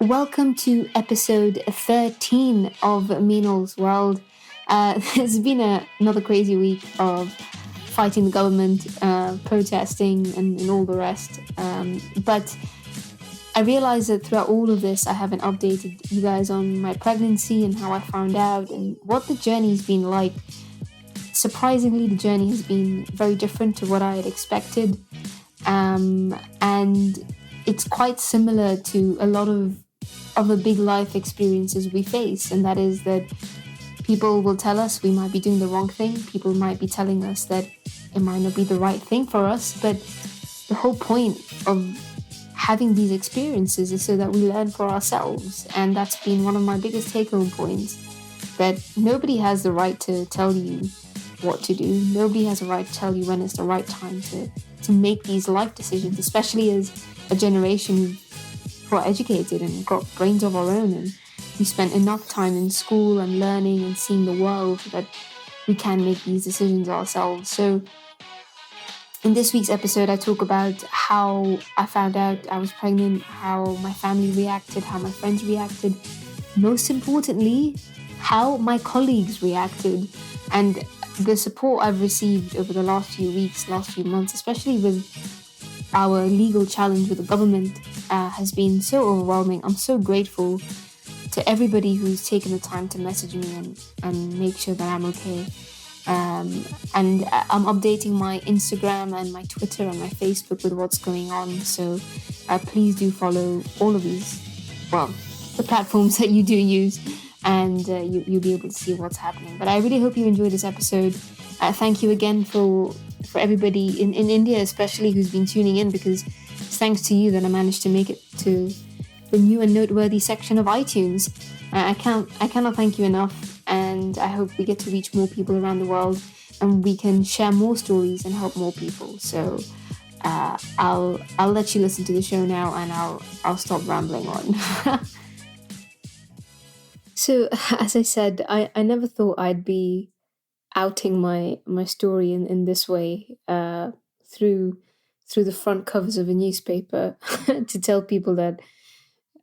Welcome to episode 13 of Meenal's World. It's been another crazy week of fighting the government, protesting, and all the rest. But I realized that throughout all of this, I haven't updated you guys on my pregnancy and how I found out and what the journey's been like. Surprisingly, the journey has been very different to what I had expected. And it's quite similar to a lot of the big life experiences we face, and that is that people will tell us we might be doing the wrong thing. People might be telling us that it might not be the right thing for us, but the whole point of having these experiences is so that we learn for ourselves. And that's been one of my biggest take-home points, that nobody has the right to tell you what to do. Nobody has a right to tell you when it's the right time to make these life decisions, especially as a generation who are educated and got brains of our own, and we spent enough time in school and learning and seeing the world that we can make these decisions ourselves. So in this week's episode, I talk about how I found out I was pregnant, how my family reacted, how my friends reacted, most importantly, how my colleagues reacted, and the support I've received over the last few weeks, last few months, especially with our legal challenge with the government, has been so overwhelming. I'm so grateful to everybody who's taken the time to message me and make sure that I'm okay. And I'm updating my Instagram and my Twitter and my Facebook with what's going on. So please do follow all of these, the platforms that you do use, and you'll be able to see what's happening. But I really hope you enjoyed this episode. Thank you again for everybody in India, especially, who's been tuning in, because it's thanks to you that I managed to make it to the new and noteworthy section of iTunes. I cannot thank you enough, and I hope we get to reach more people around the world and we can share more stories and help more people. So I'll let you listen to the show now, and I'll stop rambling on. So as I said, I never thought I'd be outing my story in this way, through the front covers of a newspaper to tell people that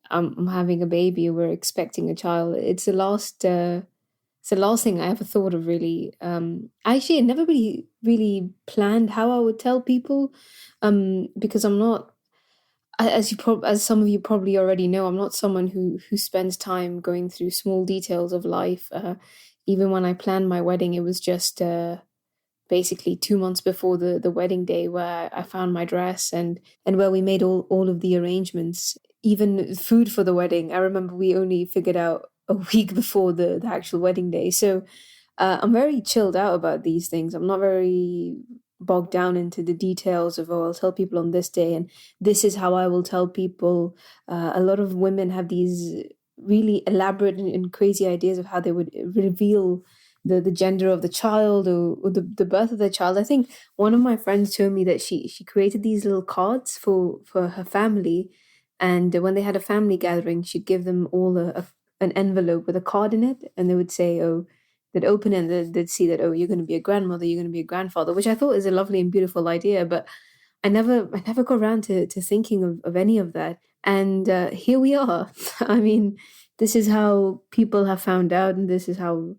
I'm having a baby or we're expecting a child. It's the last thing I ever thought of, really. Actually, I never really planned how I would tell people, because I'm not, as some of you probably already know, I'm not someone who spends time going through small details of life. Even when I planned my wedding, it was just basically 2 months before the wedding day, where I found my dress and where we made all of the arrangements. Even food for the wedding, I remember we only figured out a week before the actual wedding day. So I'm very chilled out about these things. I'm not very bogged down into the details of, I'll tell people on this day and this is how I will tell people. A lot of women have these really elaborate and crazy ideas of how they would reveal the gender of the child, or the birth of the child. I think one of my friends told me that she created these little cards for her family, and when they had a family gathering, she'd give them all an envelope with a card in it, and they would say, oh, they'd open it and they'd see that, oh, you're going to be a grandmother, you're going to be a grandfather, which I thought is a lovely and beautiful idea, but I never got around to thinking of any of that. And here we are. I mean, this is how people have found out, and this is how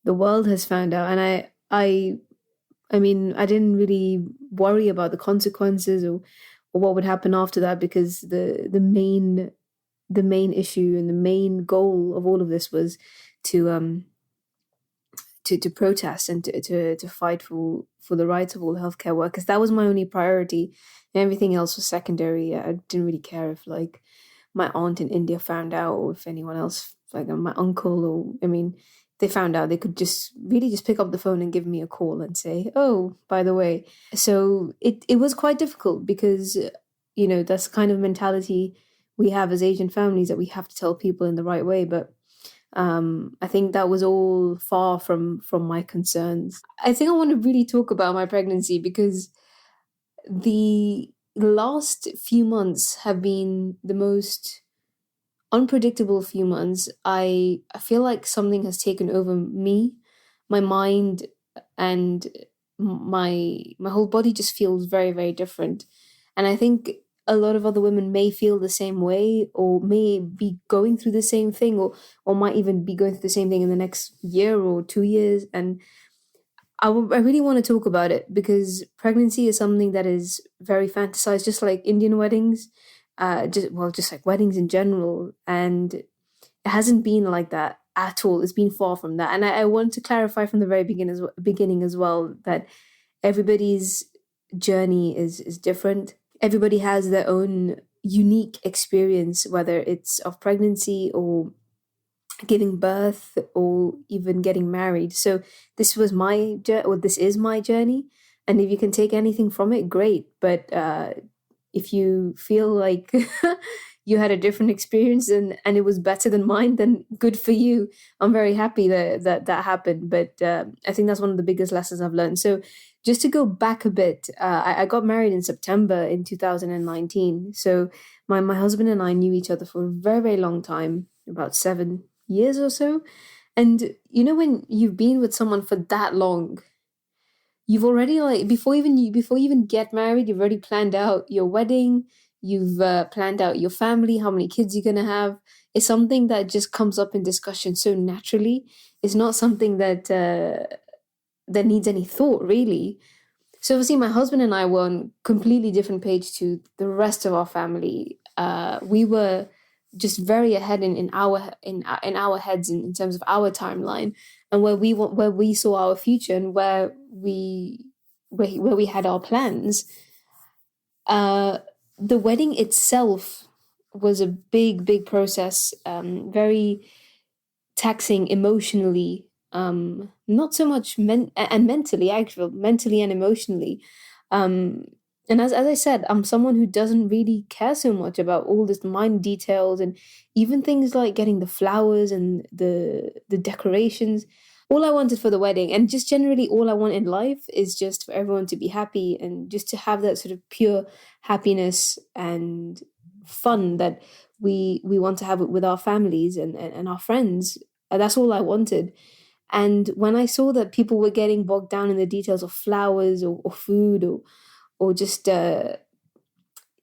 the world has found out. And I mean, I didn't really worry about the consequences or what would happen after that, because the main issue and the main goal of all of this was to protest and to fight for the rights of all healthcare workers. That was my only priority. Everything else was secondary. I didn't really care if, like, my aunt in India found out, or if anyone else, like my uncle, or, I mean, they found out, they could just pick up the phone and give me a call and say, oh, by the way. So it was quite difficult, because, that's the kind of mentality we have as Asian families, that we have to tell people in the right way. But I think that was all far from my concerns. I think I want to really talk about my pregnancy, because the last few months have been the most unpredictable few months. I feel like something has taken over me, my mind, and my whole body just feels very, very different. And I think a lot of other women may feel the same way, or may be going through the same thing, or might even be going through the same thing in the next year or 2 years. And I really want to talk about it because pregnancy is something that is very fantasized, just like Indian weddings, just like weddings in general. And it hasn't been like that at all. It's been far from that. And I want to clarify from the very beginning as well that everybody's journey is different. Everybody has their own unique experience, whether it's of pregnancy or giving birth or even getting married. So this is my journey, and if you can take anything from it, great. But if you feel like you had a different experience and it was better than mine, then good for you. I'm very happy that happened. But I think that's one of the biggest lessons I've learned. So just to go back a bit, I got married in September in 2019. So my husband and I knew each other for a very, very long time, about 7 years or so. And when you've been with someone for that long, you've already, like, before you even get married, you've already planned out your wedding. You've planned out your family, how many kids you're gonna have. It's something that just comes up in discussion so naturally. It's not something that needs any thought, really. So obviously, my husband and I were on completely different page to the rest of our family. We were just very ahead in our heads in terms of our timeline, and where we saw our future, and where we had our plans. The wedding itself was a big process, very taxing emotionally, not so much mentally and emotionally. And as I said, I'm someone who doesn't really care so much about all this mind details, and even things like getting the flowers and the decorations. All I wanted for the wedding, and just generally all I want in life, is just for everyone to be happy, and just to have that sort of pure happiness and fun that we want to have with our families and our friends. That's all I wanted. And when I saw that people were getting bogged down in the details of flowers or food, or just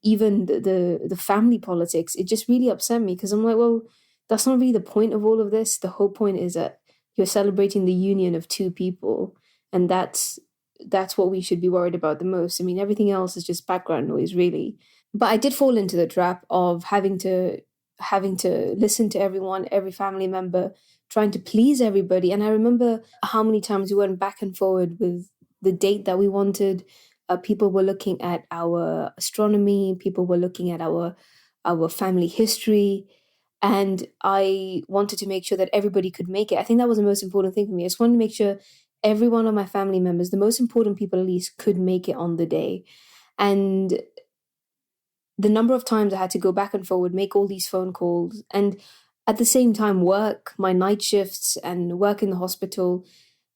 even the family politics, it just really upset me, because I'm like, well, that's not really the point of all of this. The whole point is that you're celebrating the union of two people, and that's what we should be worried about the most. I mean, everything else is just background noise, really. But I did fall into the trap of having to listen to everyone, every family member, trying to please everybody. And I remember how many times we went back and forward with the date that we wanted. People were looking at our astronomy. People were looking at our family history. And I wanted to make sure that everybody could make it. I think that was the most important thing for me. I just wanted to make sure every one of my family members, the most important people at least, could make it on the day. And the number of times I had to go back and forward, make all these phone calls, and at the same time work my night shifts and work in the hospital.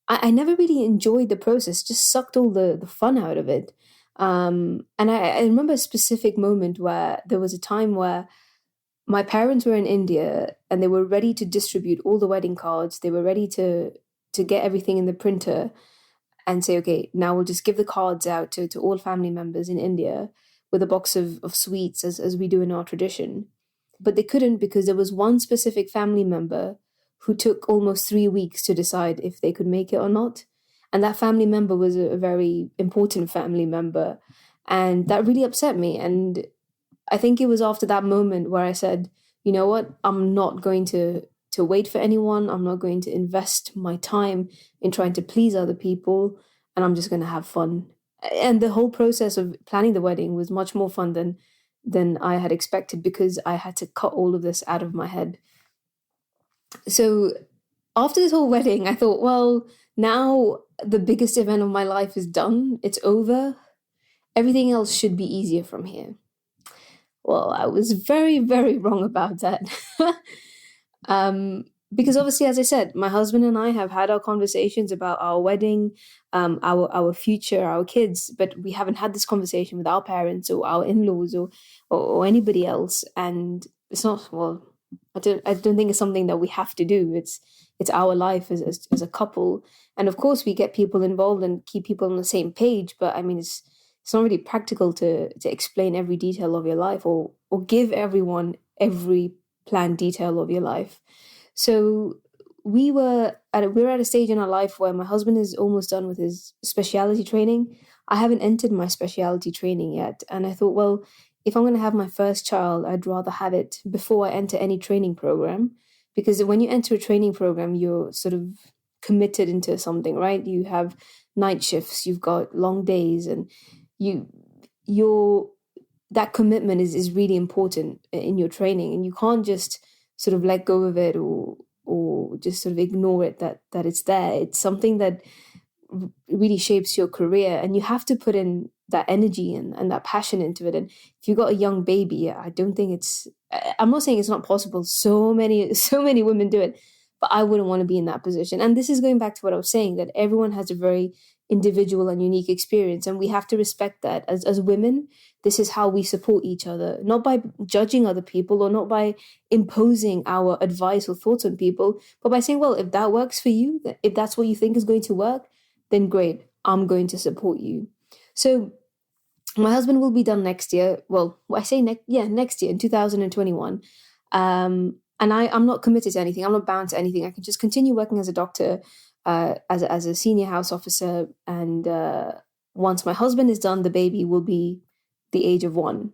I never really enjoyed the process, just sucked all the fun out of it. And I remember a specific moment where there was a time where my parents were in India and they were ready to distribute all the wedding cards. They were ready to get everything in the printer and say, okay, now we'll just give the cards out to all family members in India with a box of sweets, as we do in our tradition. But they couldn't, because there was one specific family member who took almost 3 weeks to decide if they could make it or not. And that family member was a very important family member. And that really upset me. And I think it was after that moment where I said, you know what, I'm not going to wait for anyone. I'm not going to invest my time in trying to please other people. And I'm just going to have fun. And the whole process of planning the wedding was much more fun than I had expected, because I had to cut all of this out of my head. So after this whole wedding, I thought, well, now the biggest event of my life is done. It's over. Everything else should be easier from here. Well, I was very, very wrong about that. Because obviously, as I said, my husband and I have had our conversations about our wedding, our future, our kids, but we haven't had this conversation with our parents or our in-laws or anybody else. And it's not, well, I don't think it's something that we have to do. It's our life as a couple. And of course, we get people involved and keep people on the same page. But I mean, it's not really practical to explain every detail of your life, or give everyone every planned detail of your life. So we're at a stage in our life where my husband is almost done with his specialty training. I haven't entered my specialty training yet, and I thought, well, if I'm going to have my first child, I'd rather have it before I enter any training program, because when you enter a training program, you're sort of committed into something, right? You have night shifts, you've got long days, and you your that commitment is really important in your training, and you can't just sort of let go of it, or just sort of ignore it, that it's there. It's something that really shapes your career, and you have to put in that energy and that passion into it. And if you've got a young baby, I don't think I'm not saying it's not possible. So many women do it, but I wouldn't want to be in that position. And this is going back to what I was saying, that everyone has a very individual and unique experience, and we have to respect that. As women, this is how we support each other, not by judging other people, or not by imposing our advice or thoughts on people, but by saying, well, if that works for you, if that's what you think is going to work, then great, I'm going to support you. So my husband will be done next year. Well, I say next year in 2021. And I'm not committed to anything. I'm not bound to anything. I can just continue working as a doctor, as a senior house officer. And once my husband is done, the baby will be the age of 1,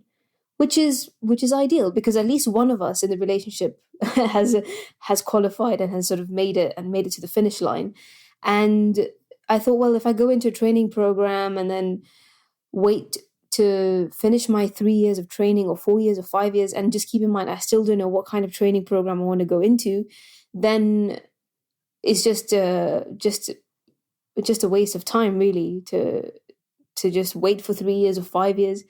which is ideal, because at least one of us in the relationship has qualified and has sort of made it to the finish line. And I thought, well, if I go into a training program and then wait to finish my 3 years of training, or 4 years or 5 years, and just keep in mind I still don't know what kind of training program I want to go into, then it's just a waste of time, really, to just wait for 3 years or 5 years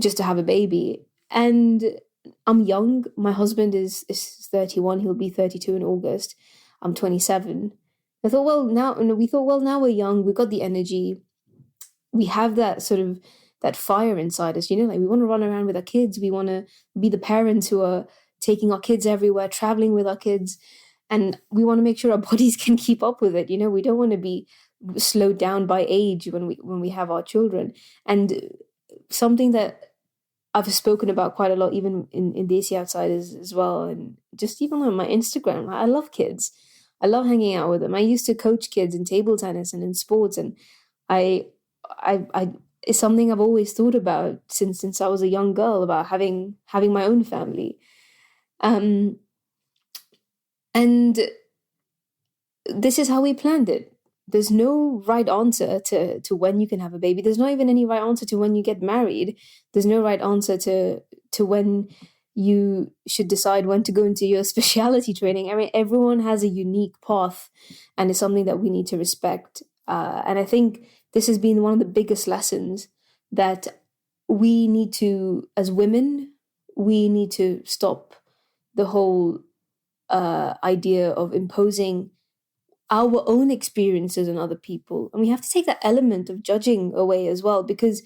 just to have a baby. And I'm young. My husband is 31. He'll be 32 in August. I'm 27. We thought, well, now we're young. We've got the energy. We have that sort of that fire inside us, like we want to run around with our kids. We want to be the parents who are taking our kids everywhere, traveling with our kids, and we want to make sure our bodies can keep up with it. We don't want to be slowed down by age when we have our children. And something that I've spoken about quite a lot, even in Desi Outsiders as well, and just even on my Instagram. I love kids. I love hanging out with them. I used to coach kids in table tennis and in sports, and I it's something I've always thought about since I was a young girl, about having my own family. And this is how we planned it. There's no right answer to when you can have a baby. There's not even any right answer to when you get married. There's no right answer to when you should decide when to go into your specialty training. I mean, everyone has a unique path, and it's something that we need to respect. And I think this has been one of the biggest lessons, that we need to, as women, we need to stop the whole idea of imposing our own experiences on other people. And we have to take that element of judging away as well, because,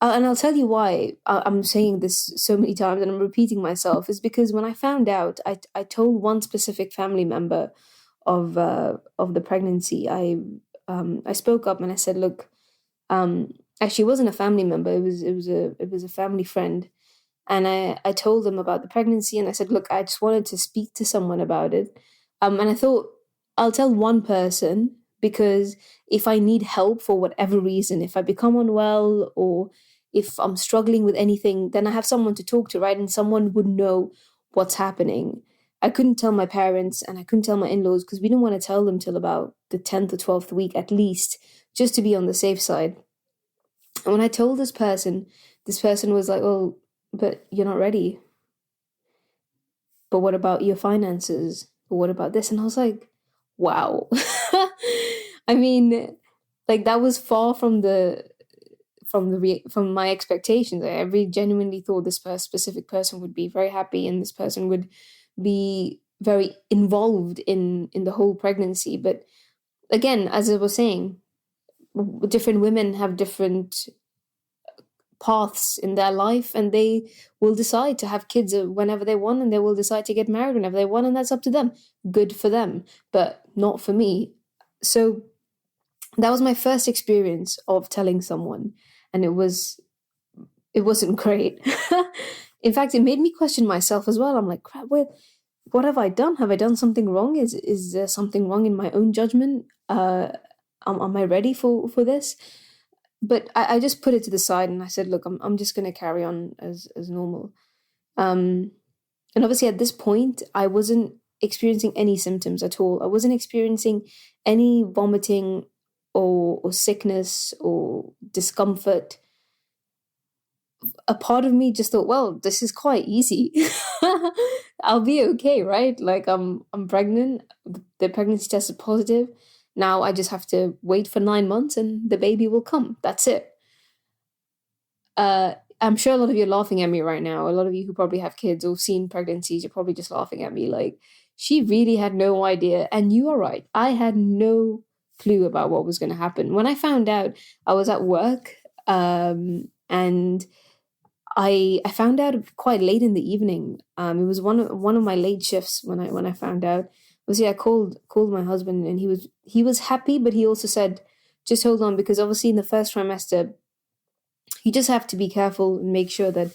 and I'll tell you why I'm saying this so many times and I'm repeating myself, is because when I found out, I told one specific family member of the pregnancy. I spoke up and I said, look, actually it wasn't a family member, it was a family friend. And I told them about the pregnancy, and I said, look, I just wanted to speak to someone about it. And I thought, I'll tell one person, because if I need help for whatever reason, if I become unwell, or if I'm struggling with anything, then I have someone to talk to, right? And someone would know what's happening. I couldn't tell my parents, and I couldn't tell my in-laws, because we didn't want to tell them till about the 10th or 12th week at least, just to be on the safe side. And when I told this person was like, well, but you're not ready. But what about your finances? But what about this? And I was like, wow. I mean, like, that was far from my expectations. I really genuinely thought this specific person would be very happy, and this person would be very involved in the whole pregnancy. But again, as I was saying, different women have different paths in their life, and they will decide to have kids whenever they want, and they will decide to get married whenever they want, and that's up to them. Good for them, but not for me. So That was my first experience of telling someone, and it wasn't great. In fact, it made me question myself as well. I'm like, crap, what have I done? Have I done something wrong? Is there something wrong in my own judgment? Am I ready for this? But I just put it to the side and I said, look, I'm just gonna carry on as normal. Um, and obviously at this point, I wasn't experiencing any symptoms at all. I wasn't experiencing any vomiting or sickness or discomfort. A part of me just thought, well, this is quite easy. I'll be okay, right? Like I'm pregnant. The pregnancy test is positive. Now I just have to wait for 9 months and the baby will come. That's it. I'm sure a lot of you are laughing at me right now. A lot of you who probably have kids or seen pregnancies, you're probably just laughing at me like, she really had no idea. And you are right. I had no clue about what was going to happen. When I found out, I was at work, and I found out quite late in the evening. It was one of my late shifts when I found out. Obviously, I called my husband, and he was happy, but he also said, "Just hold on," because obviously in the first trimester, you just have to be careful and make sure that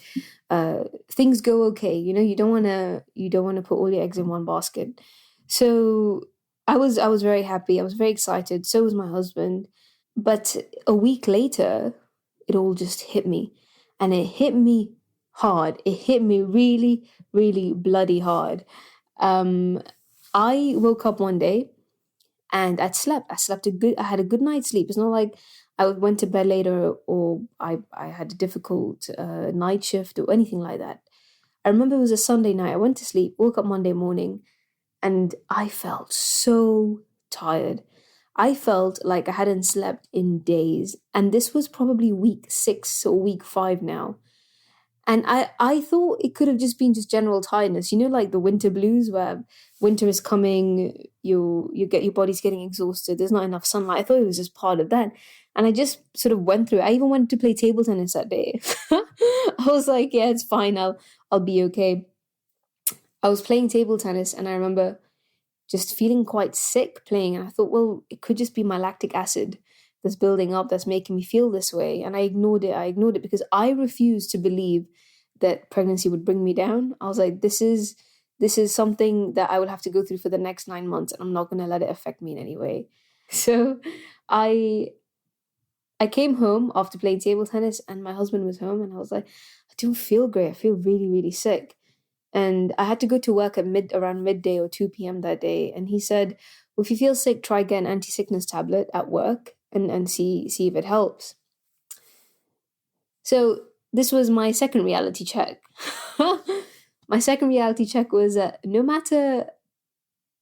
things go okay. You don't want to put all your eggs in one basket. So I was very happy. I was very excited. So was my husband. But a week later, it all just hit me. And it hit me hard. It hit me really, really bloody hard. Um, I woke up one day and I'd slept. I had a good night's sleep. It's not like I went to bed later or I had a difficult night shift or anything like that. I remember it was a Sunday night. I went to sleep, woke up Monday morning, and I felt so tired. I felt like I hadn't slept in days. And this was probably week 6 or week 5 now. And I thought it could have just been just general tiredness, like the winter blues where winter is coming, you get your body's getting exhausted, there's not enough sunlight. I thought it was just part of that. And I just sort of went through it. I even went to play table tennis that day. I was like, yeah, it's fine, I'll be okay. I was playing table tennis and I remember just feeling quite sick playing. And I thought, well, it could just be my lactic acid that's building up that's making me feel this way. And I ignored it. I ignored it because I refused to believe that pregnancy would bring me down. I was like, this is something that I will have to go through for the next 9 months, and I'm not going to let it affect me in any way. So I I came home after playing table tennis, and my husband was home, and I was like, I don't feel great. I feel really, really sick. And I had to go to work at around midday or 2 p.m. that day. And he said, well, if you feel sick, try get an anti-sickness tablet at work and see if it helps. So this was my second reality check. My second reality check was that no matter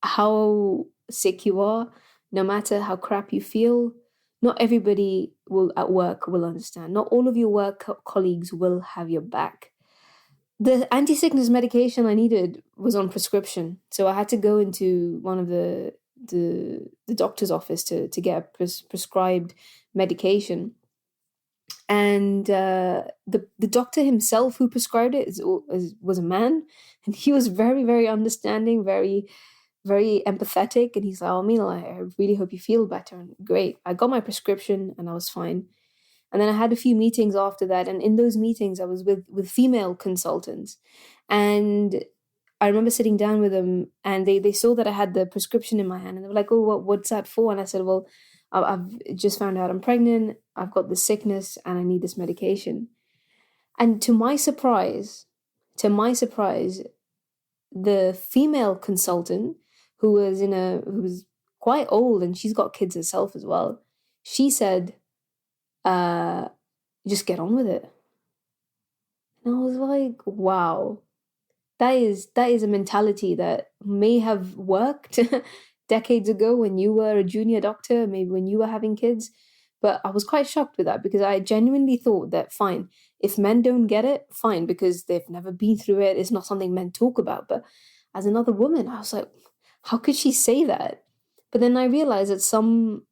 how sick you are, no matter how crap you feel, not everybody will at work will understand. Not all of your colleagues will have your back. The anti-sickness medication I needed was on prescription, so I had to go into one of the doctor's office to get a prescribed medication. And the doctor himself who prescribed it was a man, and he was very, very understanding, very, very empathetic. And he's like, "Oh, Meenal, I really hope you feel better." And great, I got my prescription, and I was fine. And then I had a few meetings after that, and in those meetings, I was with female consultants, and I remember sitting down with them, and they saw that I had the prescription in my hand, and they were like, "Oh, what's that for?" And I said, "Well, I've just found out I'm pregnant. I've got this sickness, and I need this medication." And to my surprise, the female consultant who was quite old, and she's got kids herself as well, she said, uh, "Just get on with it." And I was like, "Wow, that is a mentality that may have worked decades ago when you were a junior doctor, maybe when you were having kids." But I was quite shocked with that because I genuinely thought that fine, if men don't get it, fine, because they've never been through it. It's not something men talk about. But as another woman, I was like, how could she say that? But then I realized that some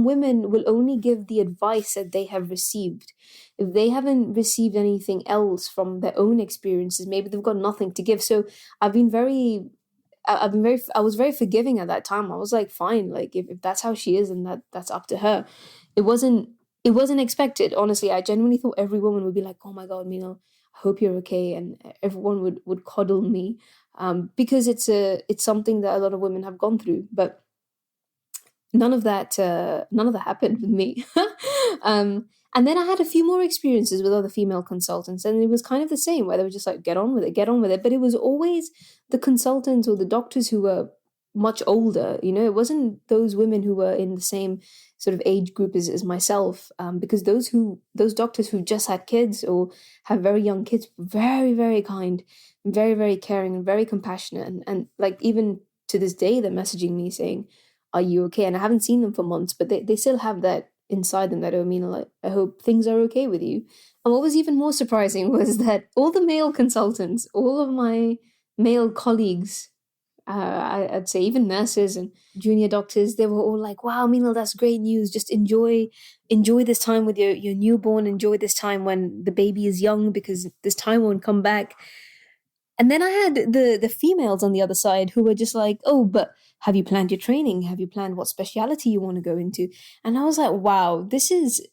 women will only give the advice that they have received. If they haven't received anything else from their own experiences, maybe they've got nothing to give. So I've been very I was very forgiving at that time. I was like, fine, like if that's how she is, and that's up to her. It wasn't it wasn't expected. Honestly, I genuinely thought every woman would be like, oh my God, Meenal, I hope you're okay, and everyone would coddle me, because it's something that a lot of women have gone through, but none of that happened with me. And then I had a few more experiences with other female consultants, and it was kind of the same, where they were just like, get on with it, get on with it. But it was always the consultants or the doctors who were much older. It wasn't those women who were in the same sort of age group as myself, because those doctors who just had kids or have very young kids, very, very kind, very, very caring, and very compassionate, and like even to this day, they're messaging me saying, are you okay? And I haven't seen them for months, but they still have that inside them that, oh, Mina, like, I hope things are okay with you. And what was even more surprising was that all the male consultants, all of my male colleagues, I'd say even nurses and junior doctors, they were all like, wow, Mina, that's great news. Just enjoy this time with your newborn. Enjoy this time when the baby is young, because this time won't come back. And then I had the females on the other side who were just like, oh, but have you planned your training? Have you planned what speciality you want to go into? And I was like, wow, this is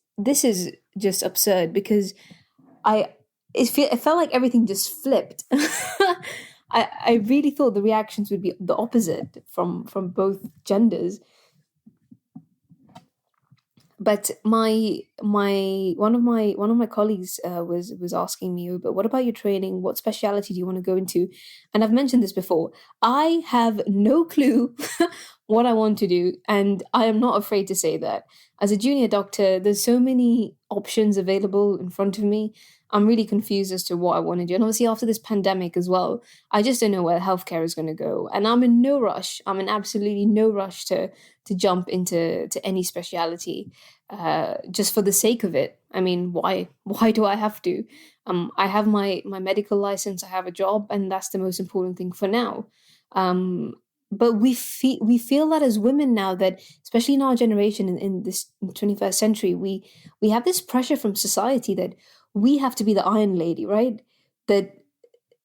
just absurd, because it felt like everything just flipped. I really thought the reactions would be the opposite from both genders. But one of my colleagues was asking me, but what about your training? What specialty do you want to go into? And I've mentioned this before. I have no clue what I want to do, and I am not afraid to say that. As a junior doctor, there's so many options available in front of me. I'm really confused as to what I want to do. And obviously after this pandemic as well, I just don't know where healthcare is going to go. And I'm in no rush. I'm in absolutely no rush to jump into any speciality, just for the sake of it. I mean, why do I have to? I have my medical license, I have a job, and that's the most important thing for now. But we feel that as women now, that especially in our generation, in this 21st century, we have this pressure from society that we have to be the Iron Lady, right? That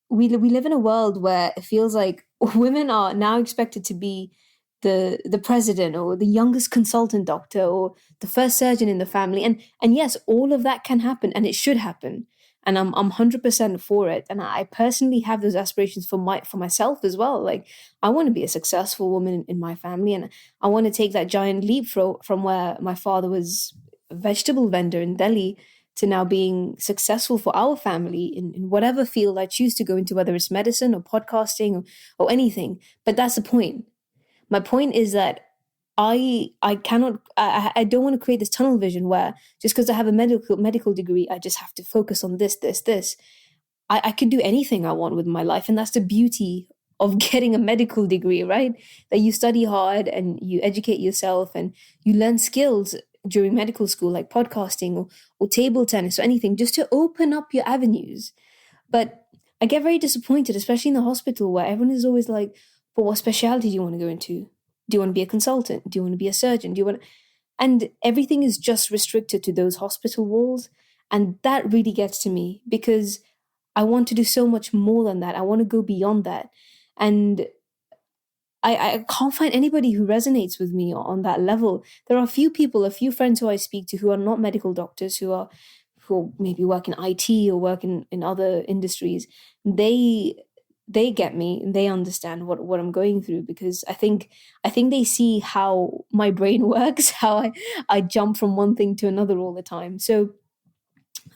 we live in a world where it feels like women are now expected to be the president, or the youngest consultant doctor, or the first surgeon in the family. And yes, all of that can happen, and it should happen. And I'm 100% for it. And I personally have those aspirations for myself as well. Like, I want to be a successful woman in my family, and I want to take that giant leap from where my father was a vegetable vendor in Delhi to now being successful for our family in whatever field I choose to go into, whether it's medicine or podcasting or anything. But that's the point. My point is that I don't want to create this tunnel vision where just because I have a medical degree, I just have to focus on this. I can do anything I want with my life. And that's the beauty of getting a medical degree, right? That you study hard and you educate yourself and you learn skills during medical school, like podcasting or table tennis or anything, just to open up your avenues. But I get very disappointed, especially in the hospital, where everyone is always like, but what specialty do you want to go into? Do you want to be a consultant? Do you want to be a surgeon? And everything is just restricted to those hospital walls. And that really gets to me, because I want to do so much more than that. I want to go beyond that. And I can't find anybody who resonates with me on that level. There are a few friends who I speak to who are not medical doctors, who maybe work in IT or work in other industries. They get me and they understand what I'm going through, because I think they see how my brain works, how I jump from one thing to another all the time. So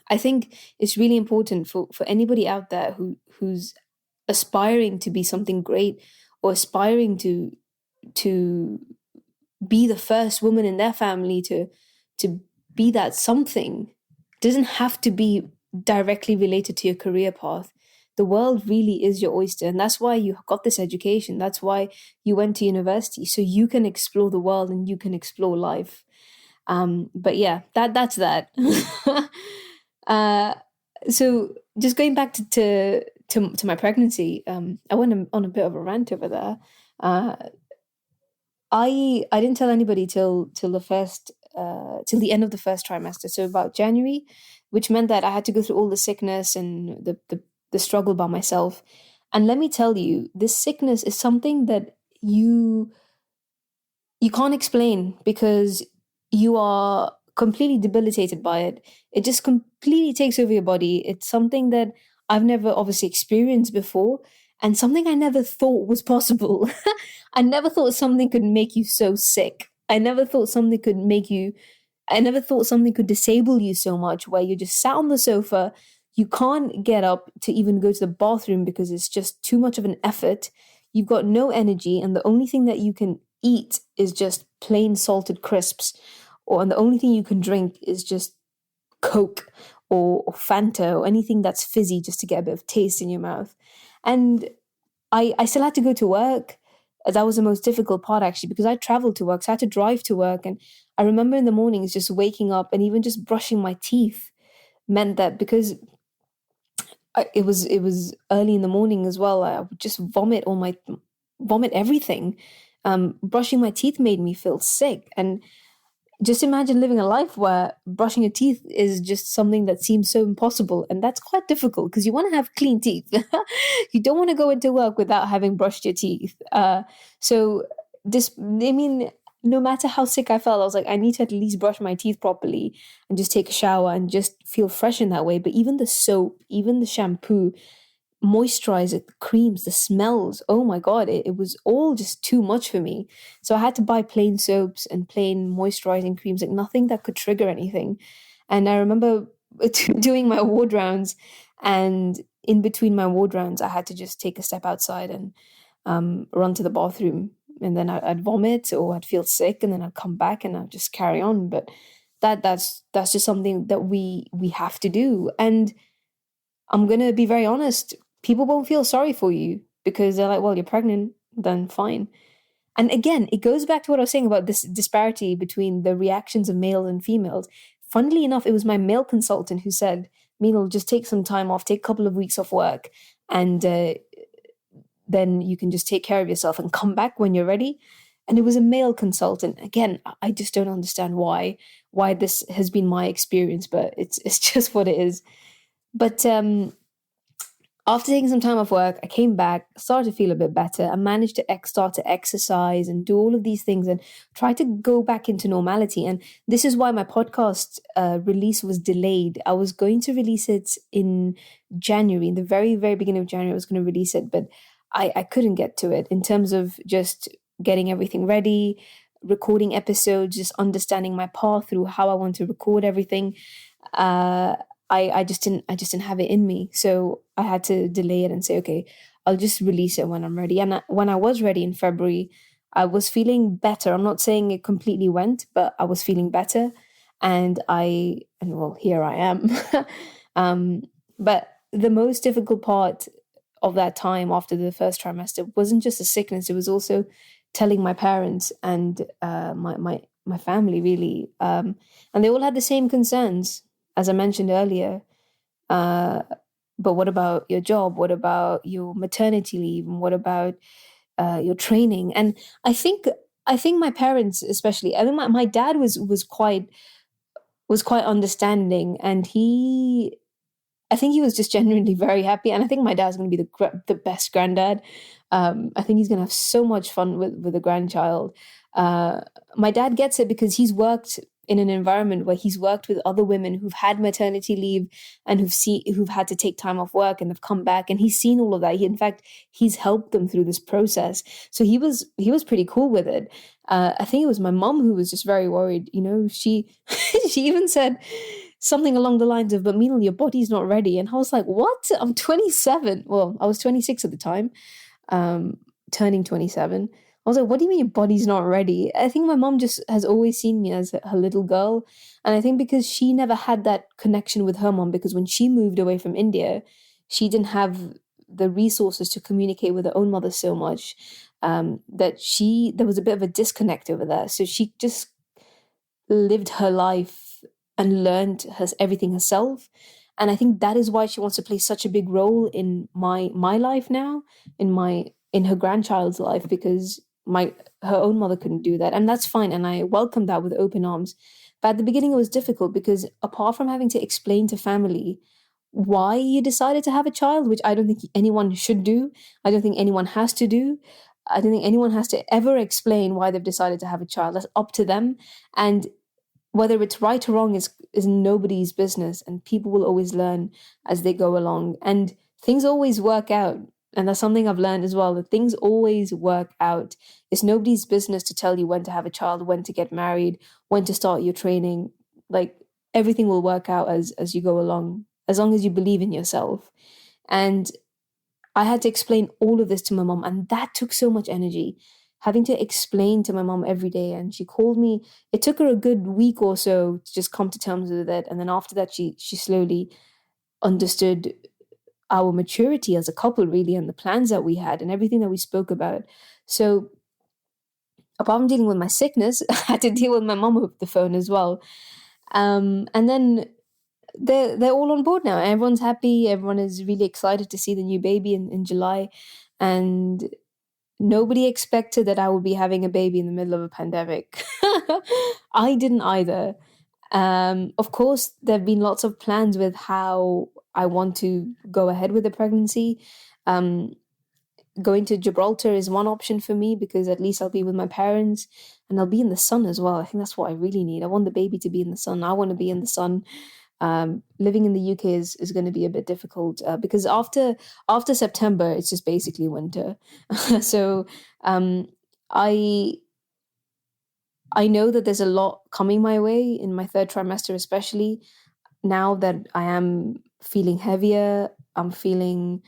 I think it's really important for anybody out there who's aspiring to be something great, or aspiring to be the first woman in their family to be that something. It doesn't have to be directly related to your career path. The world really is your oyster, and that's why you got this education. That's why you went to university, so you can explore the world and you can explore life. But yeah, that's that. So just going back to my pregnancy, I went on a bit of a rant over there. I didn't tell anybody till the end of the first trimester, so about January, which meant that I had to go through all the sickness and the struggle by myself. And let me tell you, this sickness is something that you can't explain because you are completely debilitated by it. It just completely takes over your body. It's something that I've never obviously experienced before and something I never thought was possible. I never thought something could make you so sick. I never thought something could disable you so much where you just sat on the sofa, you can't get up to even go to the bathroom because it's just too much of an effort. You've got no energy, and the only thing that you can eat is just plain salted crisps, and the only thing you can drink is just Coke or Fanta or anything that's fizzy just to get a bit of taste in your mouth. And I still had to go to work. That was the most difficult part actually, because I traveled to work, so I had to drive to work. And I remember in the mornings just waking up and even just brushing my teeth meant that because it was early in the morning as well, I would just vomit everything. Brushing my teeth made me feel sick, and just imagine living a life where brushing your teeth is just something that seems so impossible. And that's quite difficult because you want to have clean teeth. You don't want to go into work without having brushed your teeth. So this, I mean, no matter how sick I felt, I was like, I need to at least brush my teeth properly and just take a shower and just feel fresh in that way. But even the soap, even the shampoo, moisturizer, the creams, the smells, oh my God, it was all just too much for me. So I had to buy plain soaps and plain moisturizing creams, like nothing that could trigger anything. And I remember doing my ward rounds, and in between my ward rounds, I had to just take a step outside and run to the bathroom. And then I'd vomit or I'd feel sick, and then I'd come back and I'd just carry on. But that's just something that we have to do. And I'm gonna be very honest, people won't feel sorry for you because they're like, well, you're pregnant, then fine. And again, it goes back to what I was saying about this disparity between the reactions of males and females. Funnily enough, it was my male consultant who said, Meenal, just take some time off, take a couple of weeks off work, and then you can just take care of yourself and come back when you're ready. And it was a male consultant. Again, I just don't understand why this has been my experience, but it's just what it is. But after taking some time off work, I came back, started to feel a bit better. I managed to start to exercise and do all of these things and try to go back into normality. And this is why my podcast release was delayed. I was going to release it in January, in the very, very beginning of January, I was going to release it, but I couldn't get to it in terms of just getting everything ready, recording episodes, just understanding my path through how I want to record everything. I just didn't have it in me. So I had to delay it and say, okay, I'll just release it when I'm ready. And when I was ready in February, I was feeling better. I'm not saying it completely went, but I was feeling better. And well, here I am. But the most difficult part of that time after the first trimester wasn't just the sickness. It was also telling my parents and my family, really. And they all had the same concerns, as I mentioned earlier. But what about your job? What about your maternity leave? And what about your training? And I think my parents, especially, I think my dad was quite understanding, and I think he was just genuinely very happy. And I think my dad's going to be the best granddad. I think he's going to have so much fun with a grandchild. My dad gets it because he's worked in an environment where he's worked with other women who've had maternity leave and who've had to take time off work and have come back, and he's seen all of that. In fact, he's helped them through this process. So he was pretty cool with it. I think it was my mom who was just very worried. You know, she she even said something along the lines of, but Meenal, your body's not ready. And I was like, what? I'm 27. Well, I was 26 at the time, turning 27. I was like, what do you mean your body's not ready? I think my mom just has always seen me as her little girl. And I think because she never had that connection with her mom, because when she moved away from India, she didn't have the resources to communicate with her own mother so much, that there was a bit of a disconnect over there. So she just lived her life and learned everything herself. And I think that is why she wants to play such a big role in my life now, in her grandchild's life, because her own mother couldn't do that. And that's fine. And I welcome that with open arms. But at the beginning, it was difficult because apart from having to explain to family why you decided to have a child, which I don't think anyone should do. I don't think anyone has to do. I don't think anyone has to ever explain why they've decided to have a child. That's up to them. And whether it's right or wrong is nobody's business. And people will always learn as they go along. And things always work out. And that's something I've learned as well, that things always work out. It's nobody's business to tell you when to have a child, when to get married, when to start your training. Like, everything will work out as you go along, as long as you believe in yourself. And I had to explain all of this to my mom, and that took so much energy, having to explain to my mom every day. And she called me. It took her a good week or so to just come to terms with it. And then after that, she slowly understood our maturity as a couple, really, and the plans that we had and everything that we spoke about. So apart from dealing with my sickness, I had to deal with my mom over the phone as well. And then they're all on board now. Everyone's happy. Everyone is really excited to see the new baby in July. And nobody expected that I would be having a baby in the middle of a pandemic. I didn't either. Of course, there have been lots of plans with how I want to go ahead with the pregnancy. Going to Gibraltar is one option for me, because at least I'll be with my parents and I'll be in the sun as well. I think that's what I really need. I want the baby to be in the sun. I want to be in the sun. Living in the UK is going to be a bit difficult because after September, it's just basically winter. So I know that there's a lot coming my way in my third trimester, especially now that I am feeling heavier. I'm feeling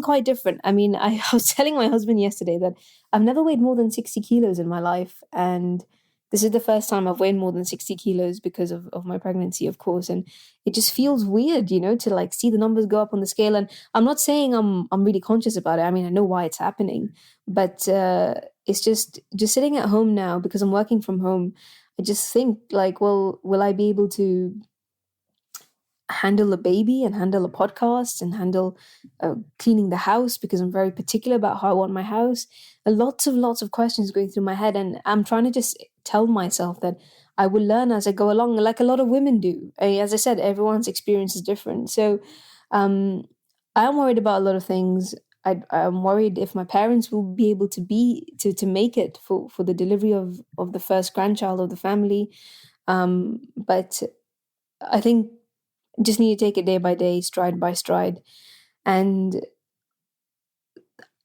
quite different. I mean, I was telling my husband yesterday that I've never weighed more than 60 kilos in my life. And this is the first time I've weighed more than 60 kilos because of my pregnancy, of course. And it just feels weird, to like see the numbers go up on the scale. And I'm not saying I'm really conscious about it. I mean, I know why it's happening, but it's just sitting at home now because I'm working from home. I just think like, well, will I be able to handle a baby and handle a podcast and handle cleaning the house, because I'm very particular about how I want my house. Lots of questions going through my head, and I'm trying to just tell myself that I will learn as I go along, like a lot of women do. As I said, everyone's experience is different. So I'm worried about a lot of things. I'm worried if my parents will be able to make it for the delivery of the first grandchild of the family. But I think just need to take it day by day, stride by stride. And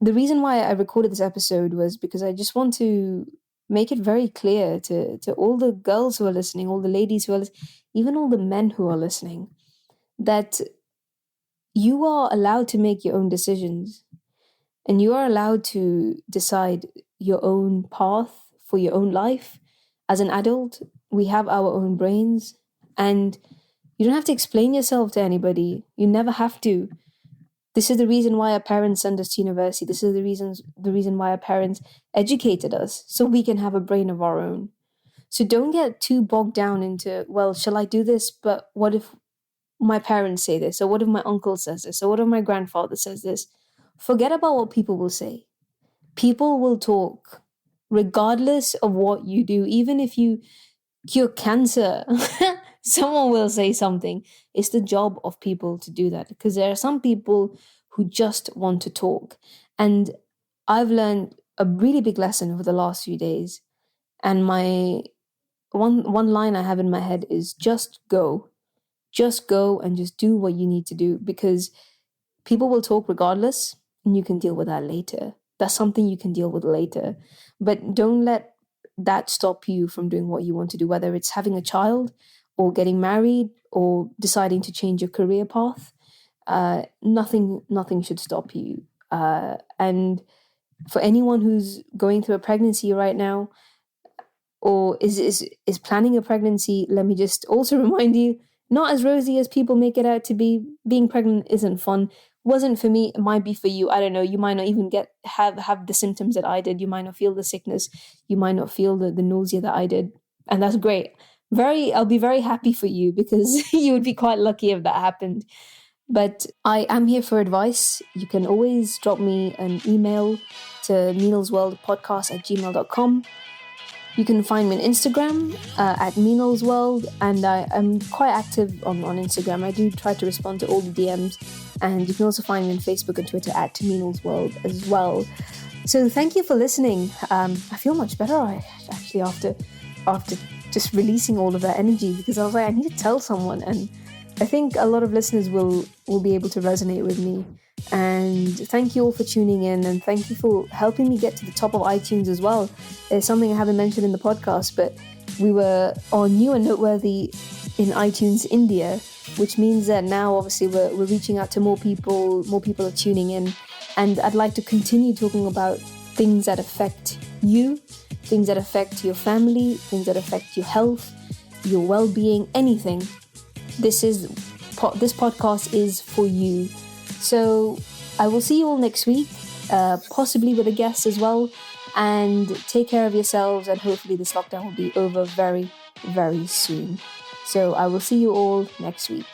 the reason why I recorded this episode was because I just want to make it very clear to all the girls who are listening, all the ladies who are listening, even all the men who are listening, that you are allowed to make your own decisions and you are allowed to decide your own path for your own life. As an adult, we have our own brains, and you don't have to explain yourself to anybody. You never have to. This is the reason why our parents send us to university. This is the reason why our parents educated us, so we can have a brain of our own. So don't get too bogged down into, well, shall I do this? But what if my parents say this? Or what if my uncle says this? Or what if my grandfather says this? Forget about what people will say. People will talk regardless of what you do. Even if you cure cancer, someone will say something. It's the job of people to do that, because there are some people who just want to talk. And I've learned a really big lesson over the last few days. And my one line I have in my head is just go. Just go and just do what you need to do, because people will talk regardless, and you can deal with that later. That's something you can deal with later. But don't let that stop you from doing what you want to do, whether it's having a child or getting married or deciding to change your career path. Nothing should stop you. And for anyone who's going through a pregnancy right now, or is planning a pregnancy, let me just also remind you, not as rosy as people make it out to be. Being pregnant isn't fun. Wasn't for me, it might be for you. I don't know. You might not even have the symptoms that I did. You might not feel the sickness. You might not feel the nausea that I did. And that's great. I'll be very happy for you, because you would be quite lucky if that happened. But I am here for advice. You can always drop me an email to meenalsworldpodcast@gmail.com. You can find me on Instagram at meenalsworld, and I am quite active on Instagram. I do try to respond to all the DMs, and you can also find me on Facebook and Twitter at meenalsworld as well. So thank you for listening. I feel much better actually after just releasing all of that energy, because I was like, I need to tell someone, and I think a lot of listeners will be able to resonate with me. And thank you all for tuning in, and thank you for helping me get to the top of iTunes as well. It's something I haven't mentioned in the podcast, but we were on New and Noteworthy in iTunes India, which means that now obviously we're reaching out to more people are tuning in, and I'd like to continue talking about things that affect you, things that affect your family, things that affect your health, your well-being, anything. This podcast is for you. So I will see you all next week, possibly with a guest as well. And take care of yourselves, and hopefully this lockdown will be over very, very soon. So I will see you all next week.